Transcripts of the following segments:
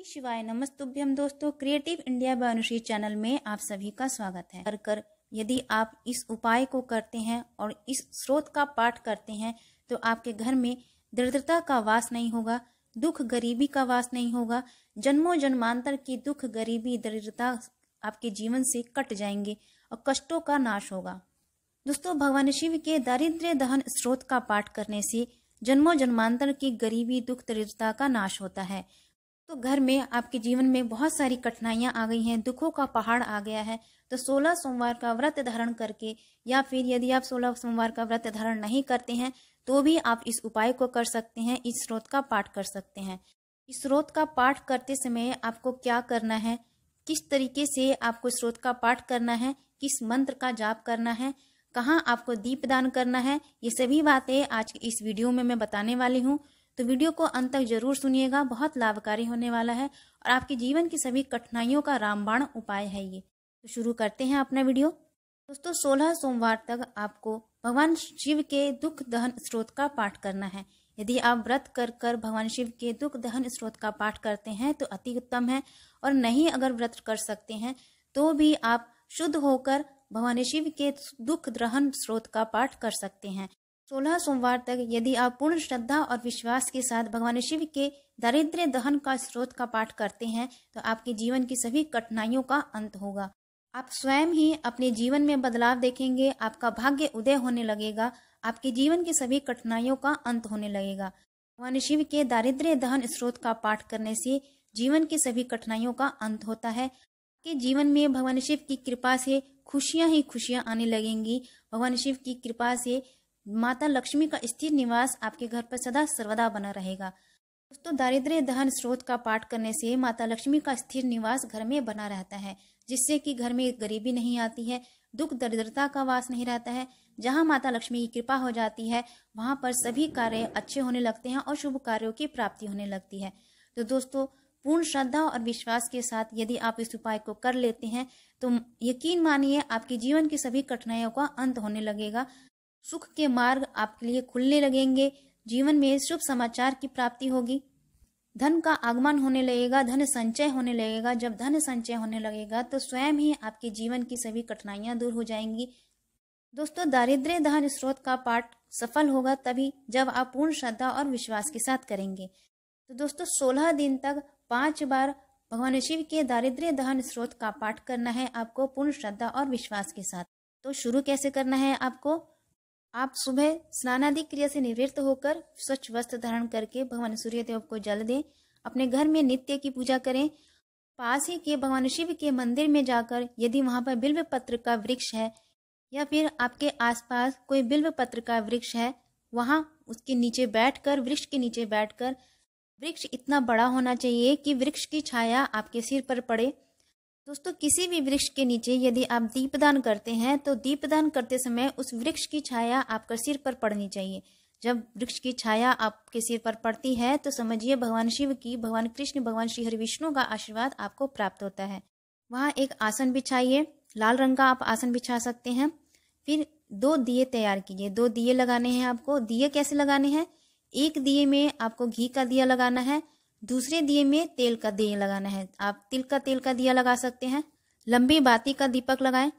शिवाय नमस्तुभ्यम। दोस्तों, creative India by Anushree channel में आप सभी का स्वागत है। कर यदि आप इस उपाय को करते हैं और इस स्रोत का पाठ करते हैं तो आपके घर में दरिद्रता का वास नहीं होगा, दुख गरीबी का वास नहीं होगा। जन्मों जन्मांतर की दुख गरीबी दरिद्रता आपके जीवन से कट जाएंगे और कष्टों का नाश होगा। दोस्तों, भगवान शिव के दारिद्र्य दहन स्रोत का पाठ करने से जन्मों जन्मांतर की गरीबी दुख दरिद्रता का नाश होता है। तो घर में आपके जीवन में बहुत सारी कठिनाइयां आ गई हैं, दुखों का पहाड़ आ गया है, तो 16 सोमवार का व्रत धारण करके या फिर यदि आप 16 सोमवार का व्रत धारण नहीं करते हैं तो भी आप इस उपाय को कर सकते हैं, इस स्रोत का पाठ कर सकते हैं। इस स्रोत का पाठ करते समय आपको क्या करना है, किस तरीके से आपको स्रोत का पाठ करना है, किस मंत्र का जाप करना है, कहाँ आपको दीपदान करना है, ये सभी बातें आज की इस वीडियो में मैं बताने वाली हूँ। तो वीडियो को अंत तक जरूर सुनिएगा, बहुत लाभकारी होने वाला है और आपके जीवन की सभी कठिनाइयों का रामबाण उपाय है ये। तो शुरू करते हैं अपना वीडियो। दोस्तों, 16 सोमवार तक आपको भगवान शिव के दुख दहन स्रोत का पाठ करना है। यदि आप व्रत कर कर भगवान शिव के दुख दहन स्रोत का पाठ करते हैं तो अति उत्तम है, और नहीं अगर व्रत कर सकते हैं तो भी आप शुद्ध होकर भगवान शिव के दुख दहन स्रोत का पाठ कर सकते हैं। 16 सोमवार तक यदि आप पूर्ण श्रद्धा और विश्वास के साथ भगवान शिव के दारिद्र्य दहन का स्रोत का पाठ करते हैं तो आपके जीवन की सभी कठिनाइयों का अंत होगा। आप स्वयं ही अपने जीवन में बदलाव देखेंगे, आपका भाग्य उदय होने लगेगा, आपके जीवन की सभी कठिनाइयों का अंत होने लगेगा। भगवान शिव के दारिद्र्य दहन स्रोत का पाठ करने से जीवन की सभी कठिनाइयों का अंत होता है। आपके जीवन में भगवान शिव की कृपा से खुशियां ही खुशियां आने लगेंगी। भगवान शिव की कृपा से माता लक्ष्मी का स्थिर निवास आपके घर पर सदा सर्वदा बना रहेगा। दोस्तों, दारिद्र्य दहन स्रोत का पाठ करने से माता लक्ष्मी का स्थिर निवास घर में बना रहता है, जिससे कि घर में गरीबी नहीं आती है, दुख दरिद्रता का वास नहीं रहता है। जहां माता लक्ष्मी की कृपा हो जाती है वहां पर सभी कार्य अच्छे होने लगते हैं और शुभ कार्यों की प्राप्ति होने लगती है। तो दोस्तों, पूर्ण श्रद्धा और विश्वास के साथ यदि आप इस उपाय को कर लेते हैं तो यकीन मानिए आपके जीवन की सभी कठिनाइयों का अंत होने लगेगा। सुख के मार्ग आपके लिए खुलने लगेंगे, जीवन में शुभ समाचार की प्राप्ति होगी, धन का आगमन होने लगेगा, धन संचय होने लगेगा। जब धन संचय होने लगेगा तो स्वयं ही आपके जीवन की सभी कठिनाइयां दूर हो जाएंगी। दोस्तों, दारिद्र्य दहन स्रोत का पाठ सफल होगा तभी जब आप पूर्ण श्रद्धा और विश्वास के साथ करेंगे। तो दोस्तों, 16 दिन तक 5 बार भगवान शिव के दारिद्र्य दहन स्रोत का पाठ करना है आपको पूर्ण श्रद्धा और विश्वास के साथ। तो शुरू कैसे करना है आपको, आप सुबह स्नानादि क्रिया से निवृत्त होकर स्वच्छ वस्त्र धारण करके भगवान सूर्यदेव को जल दें, अपने घर में नित्य की पूजा करें। पास ही के भगवान शिव के मंदिर में जाकर यदि वहां पर बिल्व पत्र का वृक्ष है या फिर आपके आसपास कोई बिल्व पत्र का वृक्ष है, वहां उसके नीचे बैठकर, वृक्ष के नीचे बैठकर, वृक्ष इतना बड़ा होना चाहिए कि वृक्ष की छाया आपके सिर पर पड़े। दोस्तों, किसी भी वृक्ष के नीचे यदि आप दीपदान करते हैं तो दीपदान करते समय उस वृक्ष की छाया आपके सिर पर पड़नी चाहिए। जब वृक्ष की छाया आपके सिर पर पड़ती है तो समझिए भगवान शिव की, भगवान कृष्ण, भगवान श्री हरि विष्णु का आशीर्वाद आपको प्राप्त होता है। वहाँ एक आसन बिछाइए, लाल रंग का आप आसन बिछा सकते हैं। फिर 2 दिए तैयार कीजिए, 2 दिए लगाने हैं आपको। दिए कैसे लगाने हैं, एक दिए में आपको घी का दिया लगाना है, दूसरे दिए में तेल का दिया लगाना है। आप तिल का तेल का दिया लगा सकते हैं। लंबी बाती का दीपक लगाएं।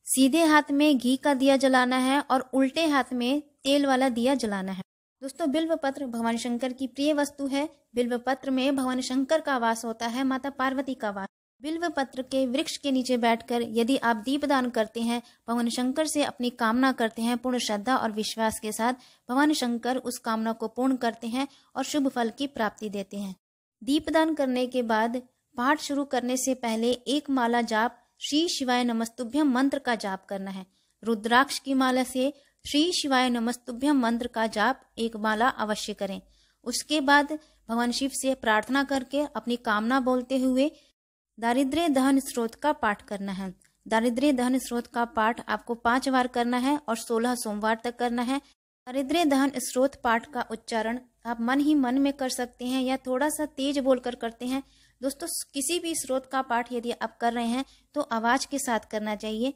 सीधे हाथ में घी का दिया जलाना है और उल्टे हाथ में तेल वाला दिया जलाना है। दोस्तों, बिल्व पत्र भगवान शंकर की प्रिय वस्तु है। बिल्व पत्र में भगवान शंकर का वास होता है, माता पार्वती का वास। बिल्व पत्र के वृक्ष के नीचे बैठकर यदि आप दीपदान करते हैं, भगवान शंकर से अपनी कामना करते हैं पूर्ण श्रद्धा और विश्वास के साथ, भगवान शंकर उस कामना को पूर्ण करते हैं और शुभ फल की प्राप्ति देते हैं। दीपदान करने के बाद पाठ शुरू करने से पहले एक माला जाप श्री शिवाय नमस्तुभ्यम मंत्र का जाप करना है। रुद्राक्ष की माला से श्री शिवाय नमस्तुभ्यम मंत्र का जाप एक माला अवश्य करें। उसके बाद भगवान शिव से प्रार्थना करके अपनी कामना बोलते हुए दारिद्र्य दहन स्रोत का पाठ करना है। दारिद्र्य दहन स्रोत का पाठ आपको 5 बार करना है और 16 सोमवार तक करना है। दारिद्र्य दहन स्रोत पाठ का उच्चारण आप मन ही मन में कर सकते हैं या थोड़ा सा तेज बोलकर करते हैं। दोस्तों, किसी भी स्रोत का पाठ यदि आप कर रहे हैं तो आवाज के साथ करना चाहिए,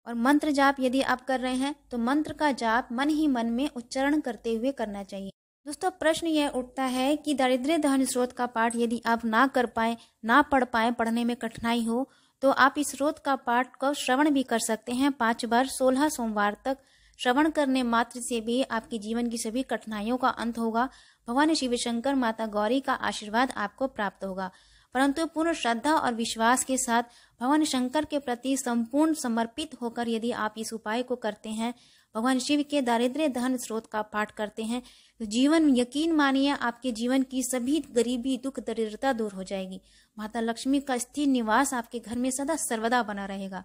और मंत्र जाप यदि आप कर रहे हैं तो मंत्र का जाप मन ही मन में उच्चारण करते हुए करना चाहिए। दोस्तों प्रश्न यह उठता है कि दारिद्र्य दहन स्रोत का पाठ यदि आप ना कर पाए, ना पढ़ पाए, पढ़ने में कठिनाई हो, तो आप इस स्रोत का पाठ को श्रवण भी कर सकते हैं 5 बार 16 सोमवार तक। श्रवण करने मात्र से भी आपके जीवन की सभी कठिनाइयों का अंत होगा। भगवान शिव शंकर, माता गौरी का आशीर्वाद आपको प्राप्त होगा। परंतु पूर्ण श्रद्धा और विश्वास के साथ भगवान शंकर के प्रति संपूर्ण समर्पित होकर यदि आप इस उपाय को करते हैं, भगवान शिव के दारिद्र्य दहन स्रोत का पाठ करते हैं, तो जीवन, यकीन मानिए, आपके जीवन की सभी गरीबी, दुख, दरिद्रता दूर हो जाएगी। माता लक्ष्मी का स्थिर निवास आपके घर में सदा सर्वदा बना रहेगा।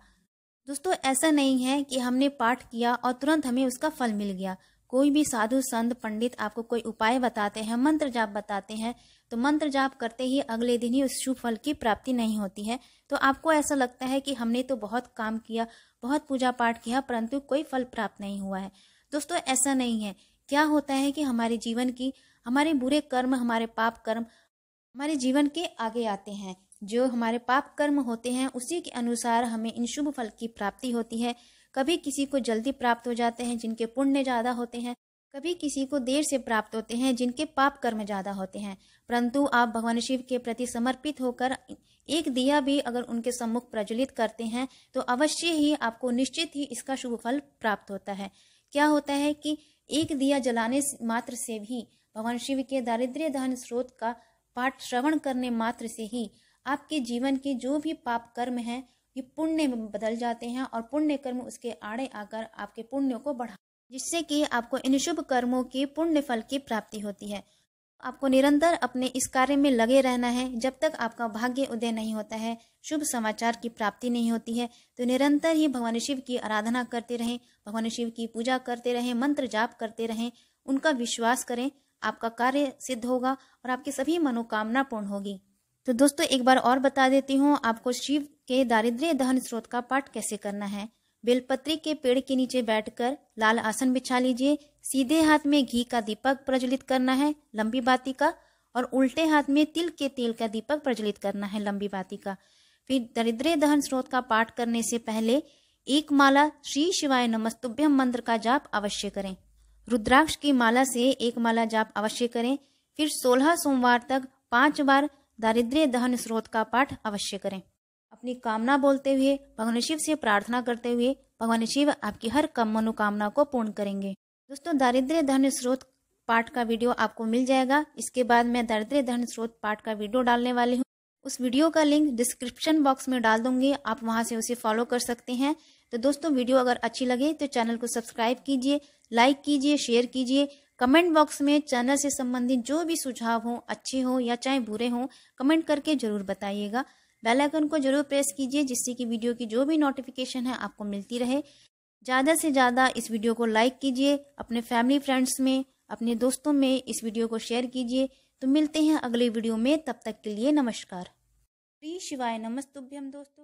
दोस्तों ऐसा नहीं है कि हमने पाठ किया और तुरंत हमें उसका फल मिल गया। कोई भी साधु संत पंडित आपको कोई उपाय बताते हैं, मंत्र जाप बताते हैं, तो मंत्र जाप करते ही अगले दिन ही उस शुभ फल की प्राप्ति नहीं होती है। तो आपको ऐसा लगता है कि हमने तो बहुत काम किया, बहुत पूजा पाठ किया, परंतु कोई फल प्राप्त नहीं हुआ है। दोस्तों ऐसा नहीं है। क्या होता है कि हमारे जीवन की, हमारे बुरे कर्म, हमारे पाप कर्म हमारे जीवन के आगे आते हैं। जो हमारे पाप कर्म होते हैं उसी के अनुसार हमें इन शुभ फल की प्राप्ति होती है। कभी किसी को जल्दी प्राप्त हो जाते हैं जिनके पुण्य ज्यादा होते हैं, कभी किसी को देर से प्राप्त होते हैं जिनके पाप कर्म ज्यादा होते हैं। परंतु आप भगवान शिव के प्रति समर्पित होकर एक दिया भी अगर उनके सम्मुख प्रज्वलित करते हैं तो अवश्य ही आपको निश्चित ही इसका शुभ फल प्राप्त होता है। क्या होता है कि एक दिया जलाने मात्र से भी, भगवान शिव के दारिद्र्य दहन स्रोत का पाठ श्रवण करने मात्र से ही आपके जीवन के जो भी पाप कर्म हैं ये पुण्य में बदल जाते हैं और पुण्य कर्म उसके आड़े आकर आपके पुण्यों को बढ़ा, जिससे कि आपको इन शुभ कर्मों के पुण्य फल की प्राप्ति होती है। आपको निरंतर अपने इस कार्य में लगे रहना है। जब तक आपका भाग्य उदय नहीं होता है, शुभ समाचार की प्राप्ति नहीं होती है, तो निरंतर ही भगवान शिव की आराधना करते रहें, भगवान शिव की पूजा करते रहें, मंत्र जाप करते रहें, उनका विश्वास करें, आपका कार्य सिद्ध होगा और आपकी सभी मनोकामना पूर्ण होगी। तो दोस्तों एक बार और बता देती हूँ आपको शिव के दारिद्र्य दहन स्रोत का पाठ कैसे करना है। बेलपत्री के पेड़ के नीचे बैठकर लाल आसन बिछा लीजिए। सीधे हाथ में घी का दीपक प्रज्वलित करना है, लंबी बाती का, और उल्टे हाथ में तिल के तेल का दीपक प्रज्वलित करना है, लंबी बाती का। फिर दारिद्र्य दहन स्रोत का पाठ करने से पहले एक माला श्री शिवाय नमस्तुभ्यम मंत्र का जाप अवश्य करें। रुद्राक्ष की माला से एक माला जाप अवश्य करें। फिर 16 सोमवार तक 5 बार दारिद्र्य दहन स्रोत का पाठ अवश्य करें। अपनी कामना बोलते हुए, भगवान शिव से प्रार्थना करते हुए, भगवान शिव आपकी हर मनोकामना को पूर्ण करेंगे। दोस्तों दारिद्र्य दहन स्रोत पाठ का वीडियो आपको मिल जाएगा। इसके बाद मैं दारिद्र्य दहन स्रोत पाठ का वीडियो डालने वाली हूँ। उस वीडियो का लिंक डिस्क्रिप्शन बॉक्स में डाल दूंगी, आप वहां से उसे फॉलो कर सकते हैं। तो दोस्तों वीडियो अगर अच्छी लगे तो चैनल को सब्सक्राइब कीजिए, लाइक कीजिए, शेयर कीजिए। कमेंट बॉक्स में चैनल से संबंधित जो भी सुझाव हो, अच्छे हो या चाहे बुरे हो, कमेंट करके जरूर बताइएगा। बेल आइकन को जरूर प्रेस कीजिए जिससे कि वीडियो की जो भी नोटिफिकेशन है आपको मिलती रहे। ज़्यादा से ज़्यादा इस वीडियो को लाइक कीजिए, अपने फैमिली फ्रेंड्स में, अपने दोस्तों में इस वीडियो को शेयर कीजिए। तो मिलते हैं अगले वीडियो में, तब तक के लिए नमस्कार। श्री शिवाय नमस्तुभ्यम दोस्तों।